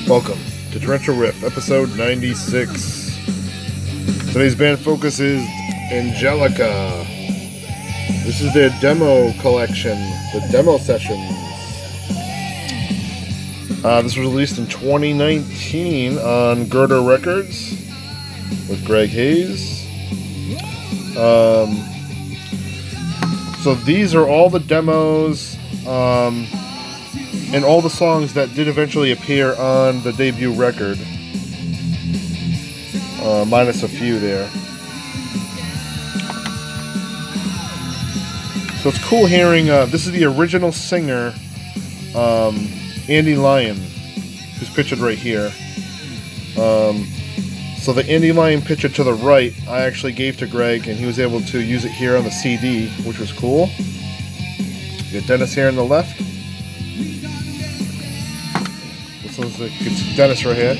Welcome to Torrential Riff, episode 96. Today's band focus is Angelica. This is their demo collection, the demo sessions. This was released in 2019 on Girder Records with Greg Hayes. So these are all the demos and all the songs that did eventually appear on the debut record, minus a few there. So it's cool hearing, this is the original singer, Andy Lyon, who's pictured right here. So the Andy Lyon picture to the right, I actually gave to Greg, and he was able to use it here on the CD, which was cool. You got Dennis here on the left. This one's it's Dennis right here.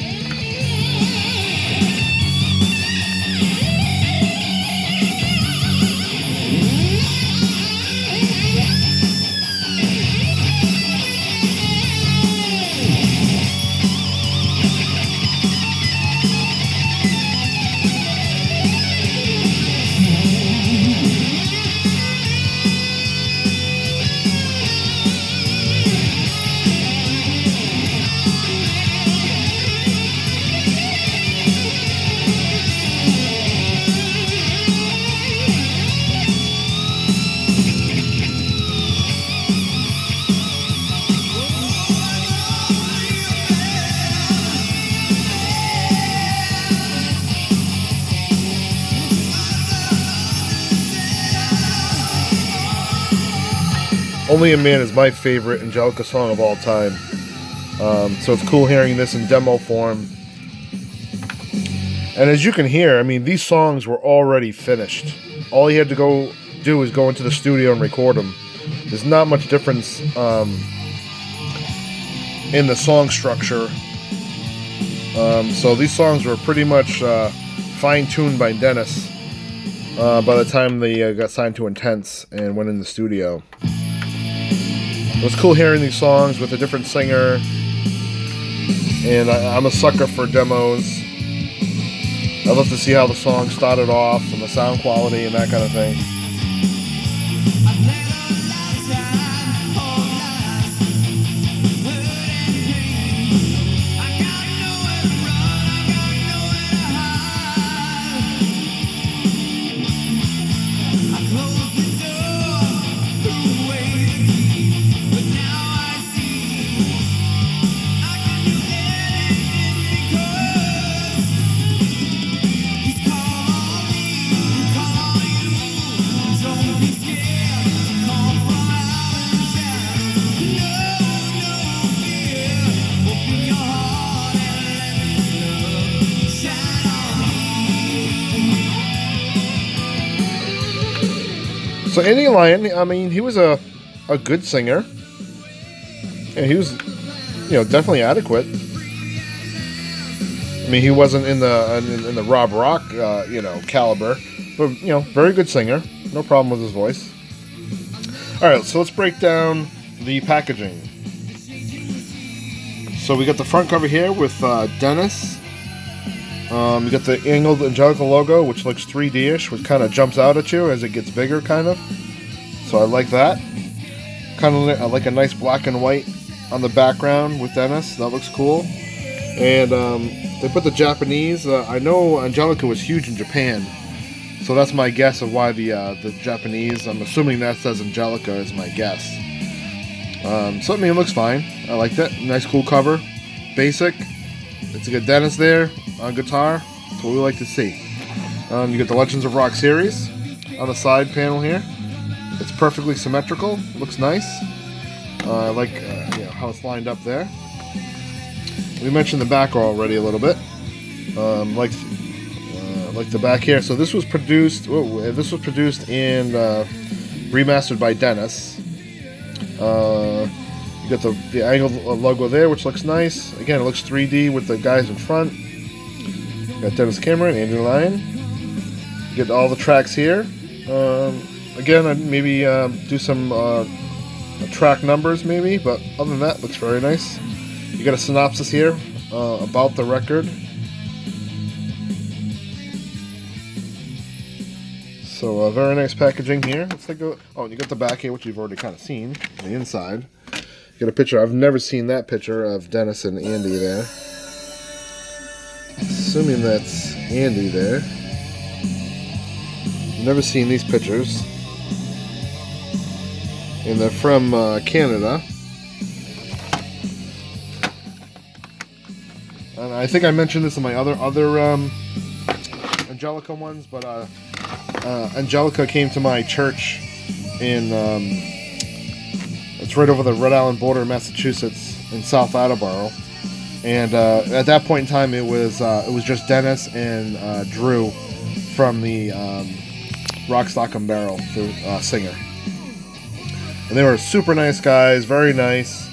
Only a Man is my favorite Angelica song of all time. So it's cool hearing this in demo form. And as you can hear, I mean, these songs were already finished. All he had to go do is go into the studio and record them. There's not much difference in the song structure. So these songs were pretty much fine-tuned by Dennis by the time they got signed to Intense and went in the studio. It was cool hearing these songs with a different singer, and I'm a sucker for demos. I love to see how the song started off and the sound quality and that kind of thing. So Andy Lyon, I mean, he was a good singer, and he was, definitely adequate. I mean, he wasn't in the Rob Rock, caliber, but very good singer. No problem with his voice. All right, so let's break down the packaging. So we got the front cover here with Dennis. You got the angled Angelica logo, which looks 3D-ish, which kind of jumps out at you as it gets bigger, kind of. So I like that. I like a nice black and white on the background with Dennis. That looks cool. And they put the Japanese. I know Angelica was huge in Japan, so that's my guess of why the Japanese. I'm assuming that says Angelica is my guess. So I mean, it looks fine. I like that. Nice, cool cover. Basic. It's a good Dennis there on guitar. That's what we like to see. You get the Legends of Rock series on the side panel here. It's perfectly symmetrical. Looks nice. I like how it's lined up there. We mentioned the back already a little bit. Like the back here. So this was produced. This was produced and remastered by Dennis. You got the angled logo there, which looks nice. Again, it looks 3D with the guys in front. You got Dennis Cameron, Andrew Lyon. You get all the tracks here. Again, I'd maybe do some track numbers maybe, but other than that, looks very nice. You got a synopsis here about the record. So very nice packaging here. Let's take a, oh, and you got the back here, which you've already kind of seen. The inside, you got a picture. I've never seen that picture of Dennis and Andy there. Assuming that's Andy there. Never seen these pictures, and they're from Canada. And I think I mentioned this in my other Angelica ones, but Angelica came to my church in it's right over the Rhode Island border of Massachusetts in South Attleboro, and at that point in time it was just Dennis and Drew from the Rock, Stock and Barrel, the singer, and they were super nice guys, very nice.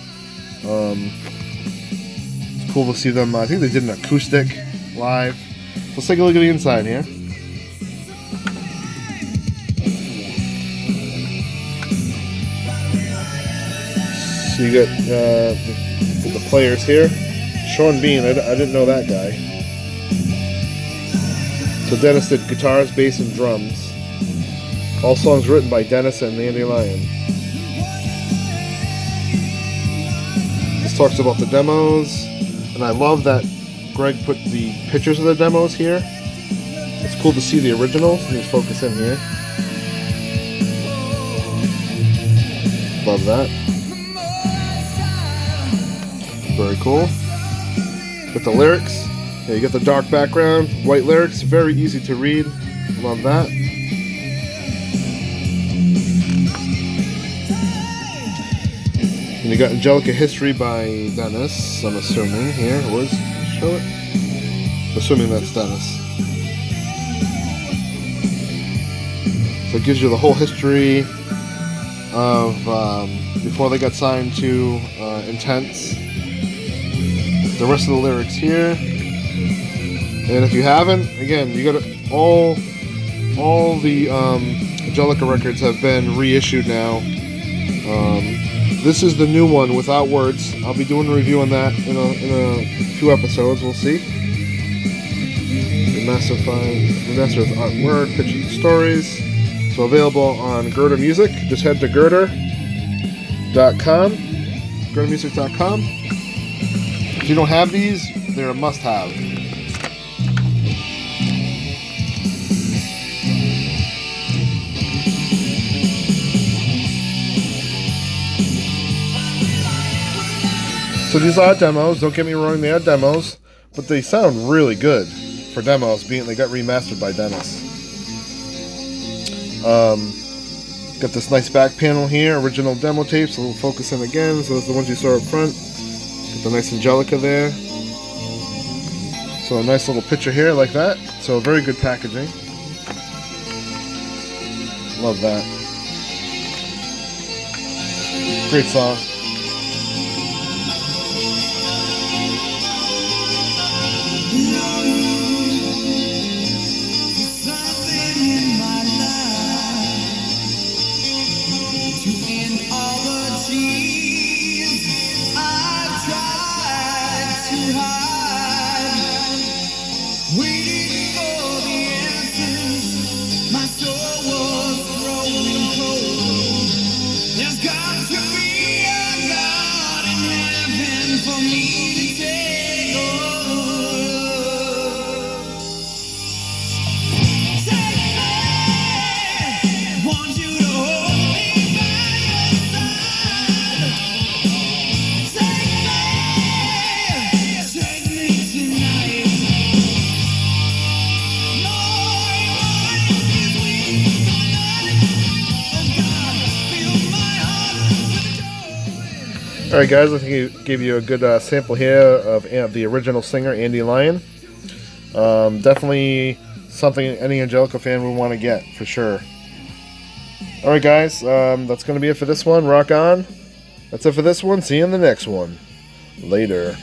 It's cool to see them. I think they did an acoustic live. Let's take a look at the inside here. So you got the players here. Sean Bean, I didn't know that guy. So Dennis did guitars, bass, and drums. All songs written by Dennis and Andy Lyon. This talks about the demos, and I love that Greg put the pictures of the demos here. It's cool to see the originals. Let me focus in here. Love that. Very cool. Got the lyrics. Yeah, you got the dark background, white lyrics, very easy to read. Love that. And you got Angelica History by Dennis, I'm assuming. Here, was show it. I'm assuming that's Dennis. So it gives you the whole history of before they got signed to Intense. The rest of the lyrics here. And if you haven't, again, you got all the Angelica records have been reissued now. This is the new one without words. I'll be doing a review on that in a few episodes. We'll see. Remastered with artwork, pictures and stories. So available on Girder Music. Just head to girder.com. girdermusic.com. If you don't have these, they're a must-have. So these are demos. Don't get me wrong, they are demos, but they sound really good for demos, being they got remastered by Dennis. Got this nice back panel here, original demo tapes. A little focus in again. So those are the ones you saw up front. Got the nice Angelica there. So a nice little picture here like that. So very good packaging. Love that. Great song. Alright guys, I think I gave you a good sample here of the original singer, Andy Lyon. Definitely something any Angelica fan would want to get, for sure. Alright guys, that's going to be it for this one. Rock on. That's it for this one. See you in the next one. Later.